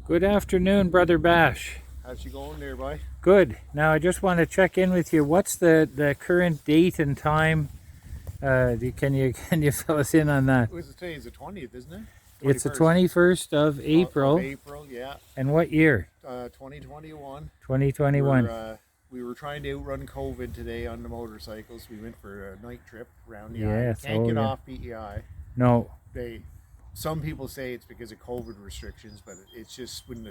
Good afternoon, Brother Bash. How's you going there, boy? Good. Now I just want to check in with you. What's the current date and time? Can you fill us in on that? Today is the 20th, isn't it? 21st. It's the 21st of April. Of April, yeah. And what year? 2021. 2021. We were trying to outrun COVID today on the motorcycles. We went for a night trip around the Yes, island. Can't get off PEI. No. Some people say it's because of COVID restrictions, but it's just when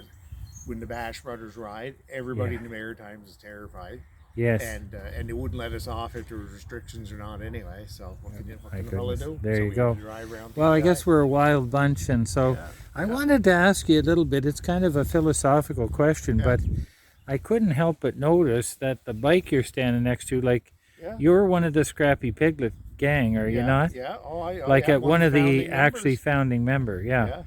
the Bash brothers ride, everybody in the Maritimes is terrified. Yes. And they wouldn't let us off if there were restrictions or not anyway. So what can the fella do? There you go. Drive around Well, I guess we're a wild bunch, and so I wanted to ask you a little bit. It's kind of a philosophical question, but I couldn't help but notice that the bike you're standing next to, like, you're one of the Scrappy Piglet gang, are you not? Yeah. One of the actually founding member. Yeah.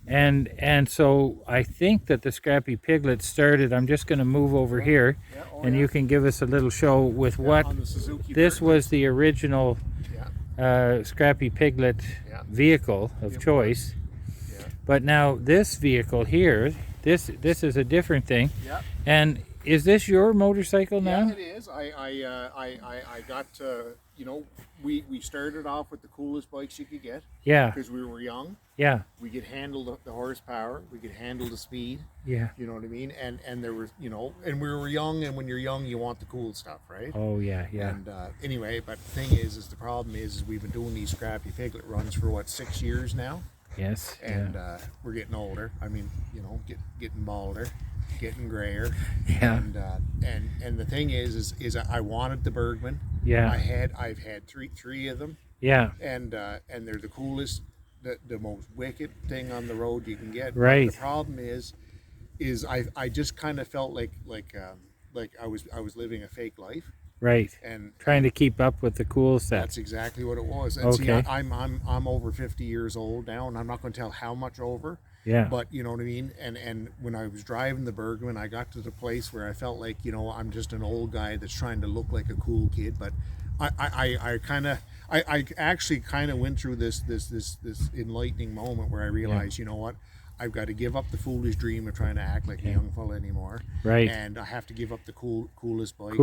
And so I think that the Scrappy Piglets started. I'm just going to move over here, and you can give us a little show with what on the Suzuki this Burgman. was the original Scrappy Piglet vehicle of choice. But now this vehicle here, this is a different thing. And is this your motorcycle now? Yeah, it is. I got we started off with the coolest bikes you could get. Yeah. Because we were young. Yeah. We could handle the horsepower. We could handle the speed. Yeah. You know what I mean? And there was, and we were young, and when you're young, you want the cool stuff, right? Oh yeah. And anyway, but the thing is the problem is we've been doing these Scrappy Piglet runs for what, 6 years now? Yes. And we're getting older. I mean, getting balder, getting grayer. Yeah. And the thing is I wanted the Burgman. Yeah. I've had three of them. Yeah. And they're the coolest, the most wicked thing on the road you can get. Right. But the problem is I just kind of felt like I was living a fake life. Right. And trying to keep up with the cool stuff. That's exactly what it was. And okay. See, I'm over 50 years old now, and I'm not going to tell how much over. Yeah. But you know what I mean. And when I was driving the Burgman, I got to the place where I felt like I'm just an old guy that's trying to look like a cool kid. But I actually kind of went through this enlightening moment where I realized, you know what, I've got to give up the foolish dream of trying to act like a young fella anymore. Right. And I have to give up the coolest bike.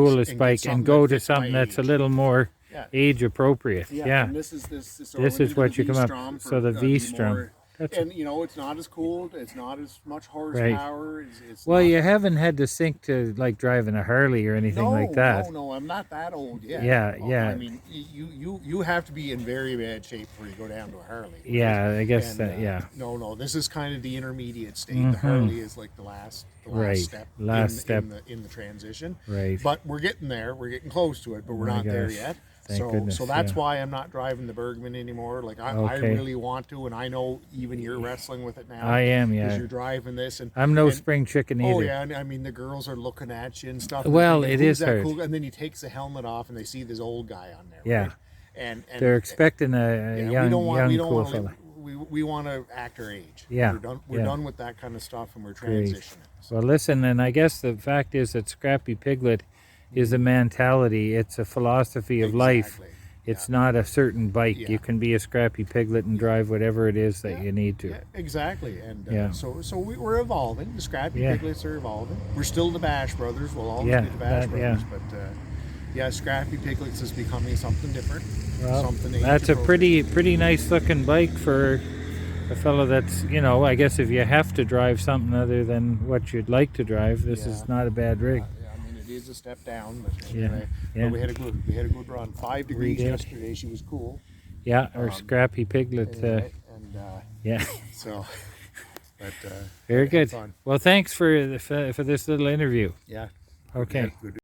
And go to something that's a little more age appropriate. Yeah. And this is what you come up. So the V-Strom. And it's not as cool. It's not as much horsepower. It's well, you haven't had to sink to like driving a Harley or anything like that. No, I'm not that old yet. Yeah. I mean, you have to be in very bad shape before you go down to a Harley. Right? Yeah, I guess No, this is kind of the intermediate state. The Harley is like the last step. In the transition. Right. But we're getting there. We're getting close to it, but we're not there yet. So that's why I'm not driving the Burgman anymore. Like I really want to, and I know even you're wrestling with it now. I am, because you're driving this, and I'm no spring chicken either. Oh yeah, and I mean the girls are looking at you and stuff. Well, it is hard. Cool? And then he takes the helmet off, and they see this old guy on there. Yeah. Right? And they're expecting a young cool fella. We want to act our age. Yeah. We're done with that kind of stuff, and we're transitioning. So. Well, listen, and I guess the fact is that Scrappy Piglet is a mentality. It's a philosophy of life. It's not a certain bike. You can be a Scrappy Piglet and drive whatever it is that you need to. Yeah, exactly. And so we're evolving. The Scrappy Piglets are evolving. We're still the Bash brothers. We'll always be the Bash brothers. But Scrappy Piglets is becoming something different. Well, something that's a pretty nice looking bike for a fellow that's, I guess if you have to drive something other than what you'd like to drive, this is not a bad rig. It is a step down, but anyway, but we had a good run. 5 degrees yesterday. She was cool. Yeah, our Scrappy Piglet. So, but very good. Well, thanks for this little interview. Yeah. Okay. Good.